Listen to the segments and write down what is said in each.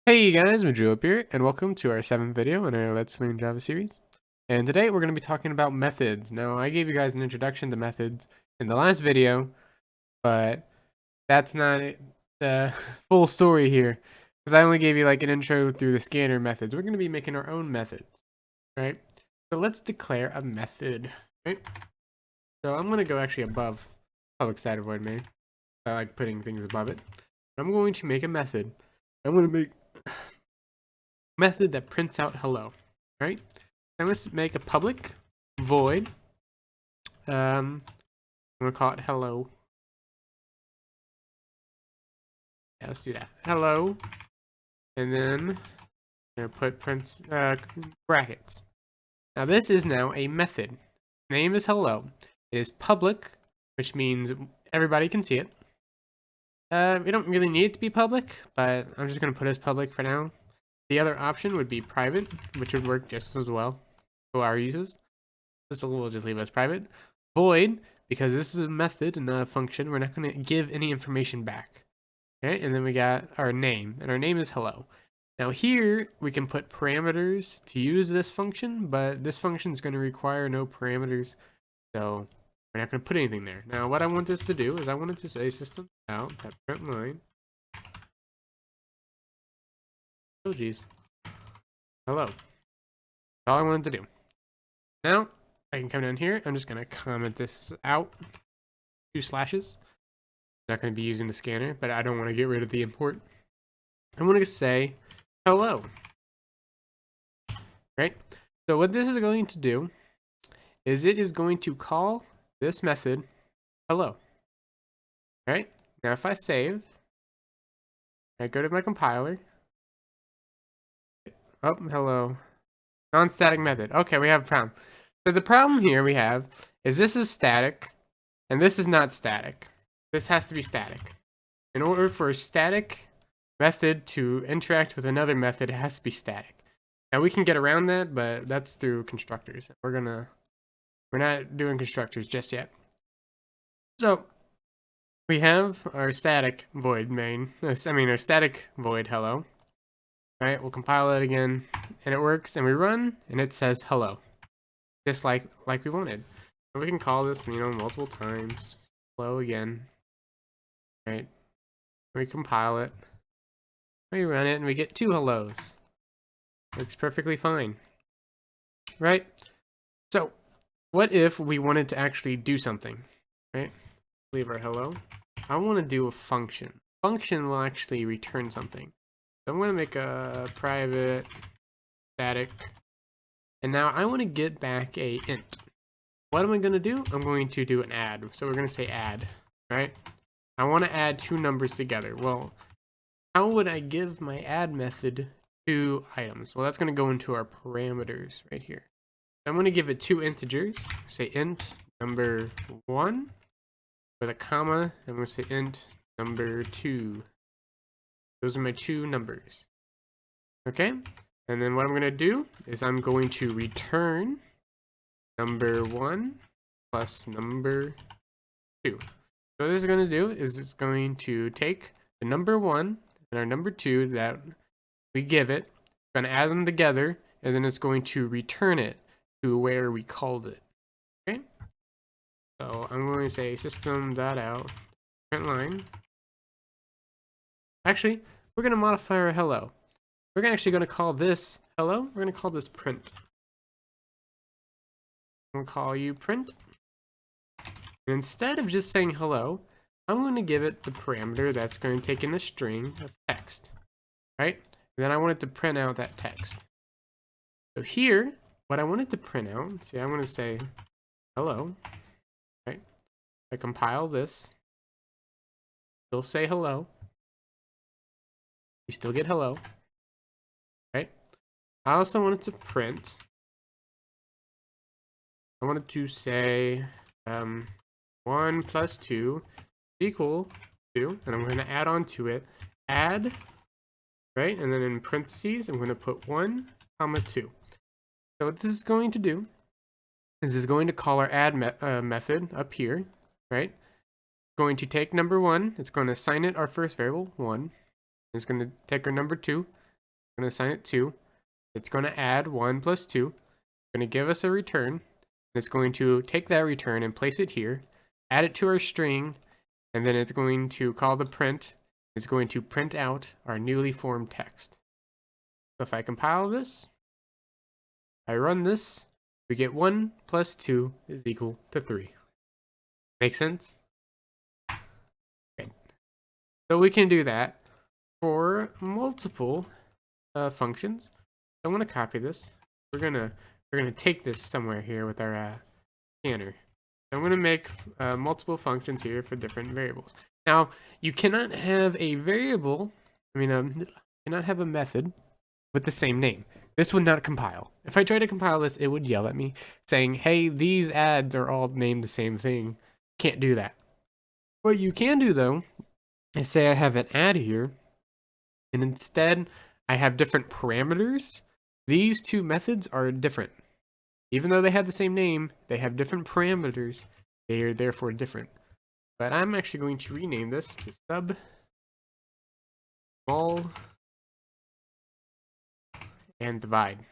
Hey guys, Madru up here, and welcome to our 7th video in our Let's Learn Java series. And today we're going to be talking about methods. Now, I gave you guys an introduction to methods in the last video, but that's not the full story here, because I only gave you like an intro through the scanner methods. We're going to be making our own methods, right? So let's declare a method, right? So I'm going to go actually above public static void main. I like putting things above it. I'm going to make a method. I'm going to make method that prints out hello, right? And let's make a public void. I'm gonna call it hello. Yeah, let's do that. Hello, and then I'm gonna put brackets. Now this is now a method. Name is hello. It is public, which means everybody can see it. We don't really need it to be public, but I'm just gonna put it as public for now. The other option would be private, which would work just as well for our uses. This will just leave it as private. Void, because this is a method and not a function, we're not going to give any information back. Okay, and then we got our name, and our name is hello. Now here, we can put parameters to use this function, but this function is going to require no parameters, so we're not going to put anything there. Now what I want this to do is I want it to say system out that print line. Oh geez. Hello. That's all I wanted to do. Now, I can come down here. I'm just going to comment this out. 2 slashes. Not going to be using the scanner, but I don't want to get rid of the import. I want to say hello. Right? So what this is going to do is it is going to call this method hello. Right? Now if I save, I go to my compiler. Oh, hello. Non-static method. Okay, we have a problem. So the problem here we have is this is static, and this is not static. This has to be static. In order for a static method to interact with another method, it has to be static. Now we can get around that, but that's through constructors. We're not doing constructors just yet. So we have our static void main, our static void hello. All right, we'll compile it again, and it works, and we run, and it says hello, just like we wanted. And we can call this, multiple times. Hello again. All right, we compile it, we run it, and we get 2 hellos. Looks perfectly fine, right? So, what if we wanted to actually do something, right? Leave our hello. I want to do a function. Function will actually return something. So I'm going to make a private static, and now I want to get back a int. What am I going to do? I'm going to do an add. So we're going to say add, right? I want to add 2 numbers together. Well, how would I give my add method 2 items? Well, that's going to go into our parameters right here. I'm going to give it 2 integers. Say int number 1 with a comma. I'm going to say int number 2. Those are my 2 numbers. Okay? And then what I'm going to do is I'm going to return number 1 plus number 2. So what this is going to do is it's going to take the number 1 and our number 2 that we give it, going to add them together, and then it's going to return it to where we called it. Okay? So I'm going to say system.out print line. Actually, we're going to modify our hello. We're actually going to call this hello. We're going to call this print. I'm going to call you print. And instead of just saying hello, I'm going to give it the parameter that's going to take in a string of text, right? And then I want it to print out that text. So here, what I want it to print out, see, I'm going to say hello, right? I compile this. Still say hello. We still get hello, right? I also want it to print. I want it to say 1 plus 2 equal 2, and I'm going to add on to it add, right? And then in parentheses, I'm going to put 1 comma 2. So what this is going to do is it's going to call our add method up here, right? It's going to take number 1, it's going to assign it our first variable 1. It's going to take our number 2, I'm going to assign it 2. It's going to add 1 plus 2. It's going to give us a return. It's going to take that return and place it here, add it to our string, and then it's going to call the print. It's going to print out our newly formed text. So if I compile this, I run this, we get 1 plus 2 is equal to 3. Make sense? Okay. So we can do that for multiple functions. I want to copy this. We're gonna take this somewhere here with our scanner. I'm gonna make multiple functions here for different variables. Now you cannot have a variable. Cannot have a method with the same name. This would not compile. If I try to compile this, it would yell at me saying, "Hey, these adds are all named the same thing." Can't do that. What you can do though is say I have an add here, and instead I have different parameters. These two methods are different. Even though they have the same name, they have different parameters. They are therefore different. But I'm actually going to rename this to sub mul and divide.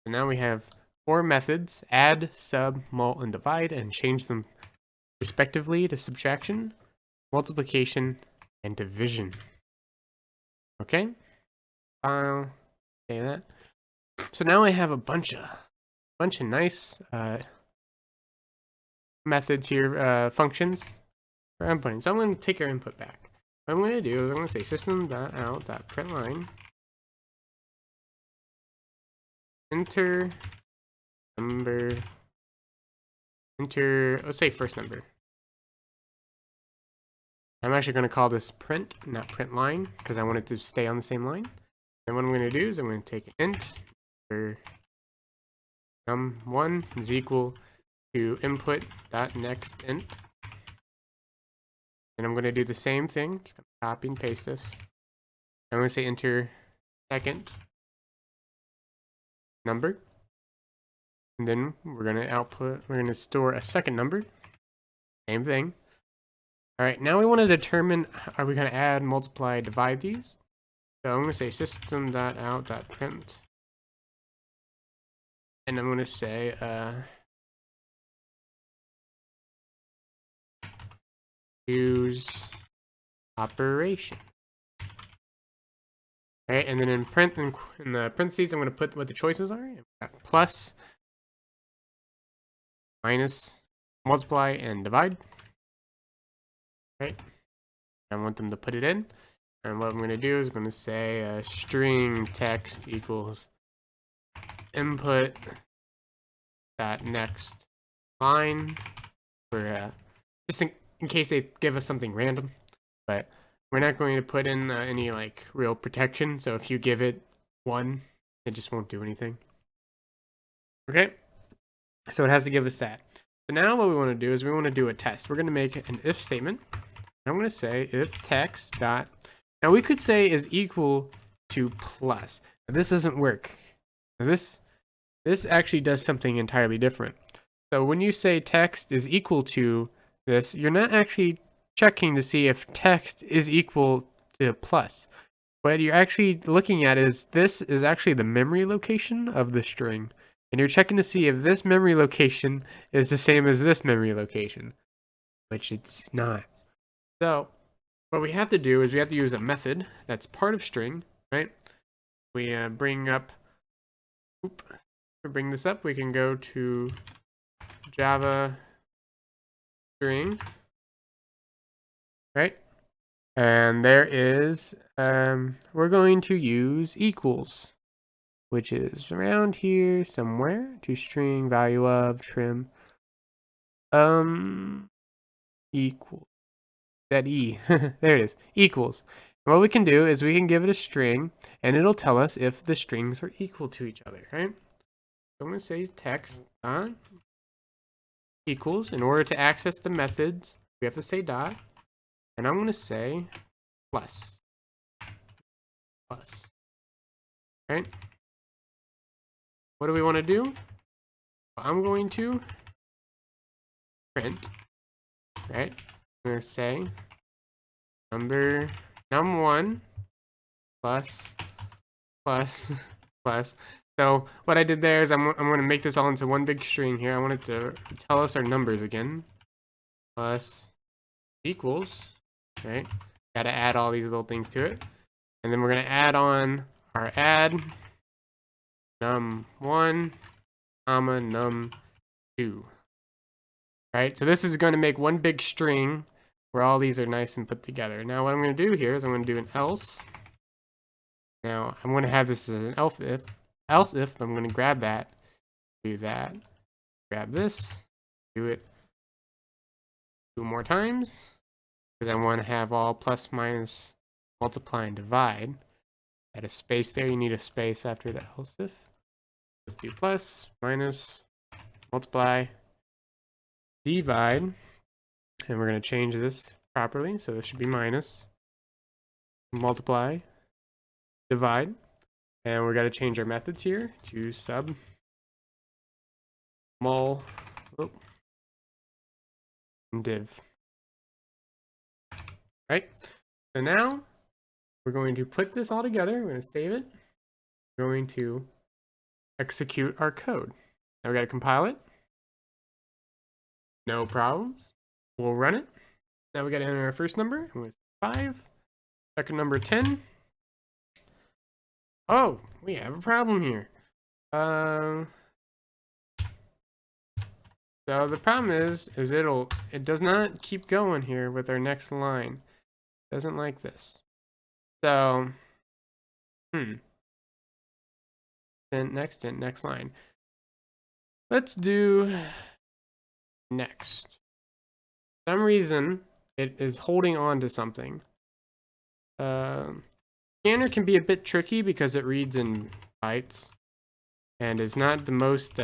So now we have 4 methods: add, sub, mul, and divide, and change them respectively to subtraction, multiplication, and division. Okay? File. Okay, that. So now I have a bunch of nice methods here, functions for inputting. So I'm going to take our input back. What I'm going to do is I'm going to say system.out.println enter number, let's say first number. I'm actually going to call this print, not print line, because I want it to stay on the same line. And what I'm going to do is I'm going to take int for num1 is equal to input.next int. And I'm going to do the same thing. Just going to copy and paste this. I'm going to say enter second number. And then we're going to store a second number. Same thing. All right, now we want to determine, are we going to add, multiply, divide these? So I'm going to say system.out.print. And I'm going to say use operation. All right, and then in the parentheses, I'm going to put what the choices are. Plus, minus, multiply, and divide. Right. I want them to put it in. And what I'm going to do is I'm going to say string text equals input that next line for just in case they give us something random. But we're not going to put in any like real protection. So if you give it 1, it just won't do anything. Okay. So it has to give us that. So now what we want to do is we want to do a test. We're going to make an if statement. I'm going to say if text dot, now we could say is equal to plus. Now this doesn't work. Now this actually does something entirely different. So when you say text is equal to this, you're not actually checking to see if text is equal to plus. What you're actually looking at is this is actually the memory location of the string. And you're checking to see if this memory location is the same as this memory location, which it's not. So what we have to do is we have to use a method that's part of string, right? We bring this up. We can go to Java string, right? And there is, we're going to use equals, which is around here somewhere, to string value of trim, equal. That E, there it is, equals. And what we can do is we can give it a string, and it'll tell us if the strings are equal to each other, right? So I'm going to say text dot equals. In order to access the methods, we have to say dot, and I'm going to say plus. Right? What do we want to do? Well, I'm going to print, right? I'm going to say num1 plus, plus, plus. So what I did there is I'm going to make this all into one big string here. I want it to tell us our numbers again. Plus equals, right? Got to add all these little things to it. And then we're going to add on our add num1, comma, num2. Right? So this is going to make one big string where all these are nice and put together. Now what I'm going to do here is I'm going to do an else. Now I'm going to have this as an else if I'm going to grab that, do that, grab this, do it 2 more times, because I want to have all plus, minus, multiply, and divide. Add a space there. You need a space after the else if. Let's do plus, minus, multiply, divide, and we're going to change this properly. So this should be minus, multiply, divide, and we're going to change our methods here to sub, mul, and div. Right? So now we're going to put this all together. We're going to save it. We're going to execute our code. Now we got to compile it. No problems. We'll run it. Now we got to enter our first number. It was 5. Second number 10. Oh, we have a problem here. So the problem is it does not keep going here with our next line. It doesn't like this. So, then next line. Let's do next. For some reason, it is holding on to something. Scanner can be a bit tricky because it reads in bytes and is not the most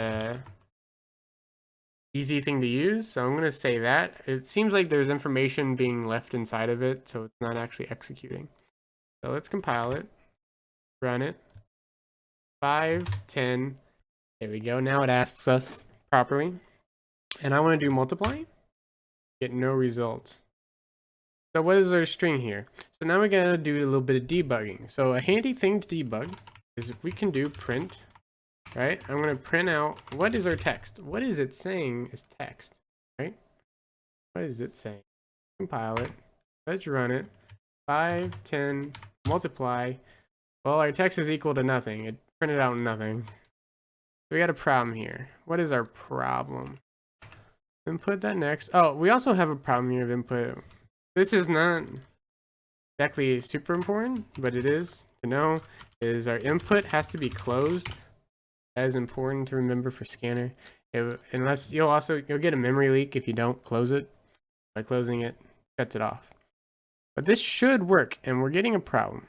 easy thing to use. So I'm going to say that. It seems like there's information being left inside of it, so it's not actually executing. So let's compile it, run it. 5, 10. There we go. Now it asks us properly. And I want to do multiply. Get no results. So what is our string here? So now we're going to do a little bit of debugging. So a handy thing to debug is if we can do print, right? I'm going to print out what is our text. What is it saying is text, right? What is it saying? Compile it. Let's run it. 5, 10, multiply. Well, our text is equal to nothing. It printed out nothing. We got a problem here. What is our problem? Input that next. Oh, we also have a problem here of input. This is not exactly super important, but it is to know is our input has to be closed. That is important to remember for scanner. Unless you'll get a memory leak if you don't close it. By closing it, shuts it off. But this should work, and we're getting a problem.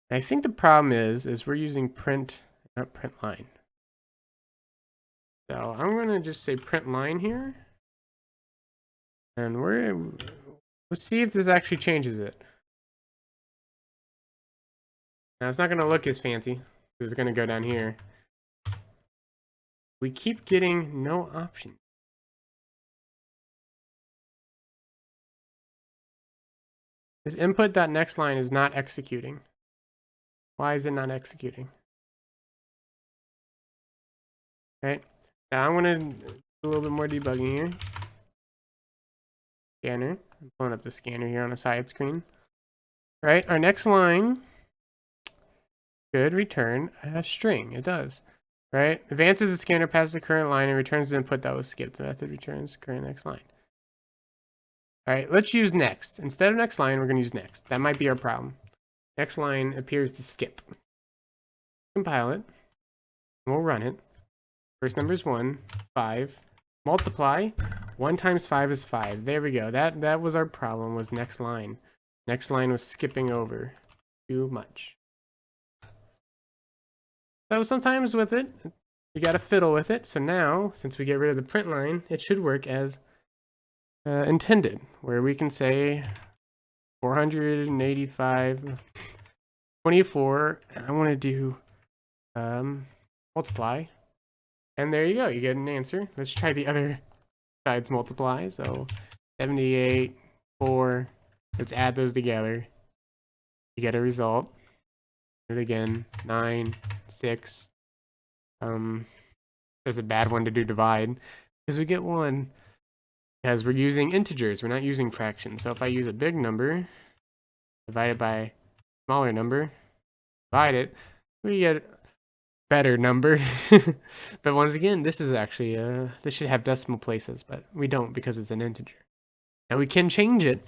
And I think the problem is we're using print, not print line. So I'm going to just say print line here. And let's see if this actually changes it. Now it's not going to look as fancy. It's going to go down here. We keep getting no option. This input.next line is not executing. Why is it not executing? Right. Now I'm going to do a little bit more debugging here. Scanner. I'm pulling up the scanner here on the side screen. Right. Our next line should return a string. It does. Right. Advances the scanner past the current line and returns the input that was skipped. The method returns current next line. All right. Let's use next. Instead of next line, we're going to use next. That might be our problem. Next line appears to skip. Compile it. We'll run it. First number is 1, 5. Multiply. 1 times 5 is 5. There we go. That was our problem, was next line. Next line was skipping over too much. So sometimes with it, you got to fiddle with it. So now, since we get rid of the print line, it should work as intended, where we can say 485, 24, and I want to do multiply. And there you go, you get an answer. Let's try the other side's multiply. So 78, 4, let's add those together. You get a result. Do it again. 9, 6. That's a bad one to do divide because we get 1 because we're using integers. We're not using fractions. So if I use a big number divided by a smaller number, divide it, we get a better number. But once again, this is actually this should have decimal places, but we don't because it's an integer. Now we can change it,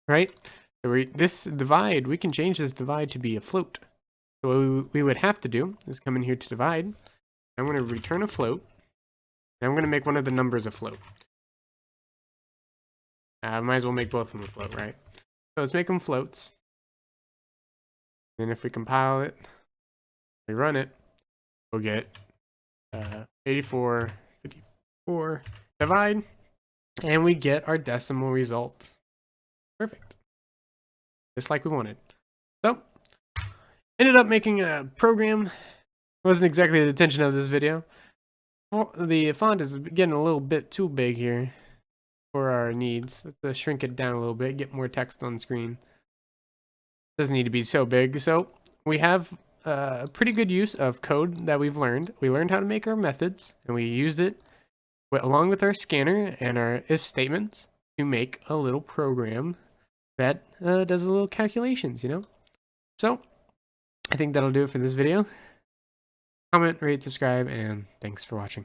right? So this divide, we can change this divide to be a float. So what we would have to do is come in here to divide. I'm going to return a float. And I'm going to make one of the numbers a float. Might as well make both of them a float, right? So let's make them floats. And if we compile it, we run it, we'll get 84, 54, divide, and we get our decimal result. Perfect. Just like we wanted. So, ended up making a program. Wasn't exactly the intention of this video. The font is getting a little bit too big here for our needs. Let's shrink it down a little bit, get more text on screen. Doesn't need to be so big. So we have a pretty good use of code that we've learned. We learned how to make our methods, and we used it along with our scanner and our if statements to make a little program that does a little calculations, you know? So I think that'll do it for this video. Comment, rate, subscribe, and thanks for watching.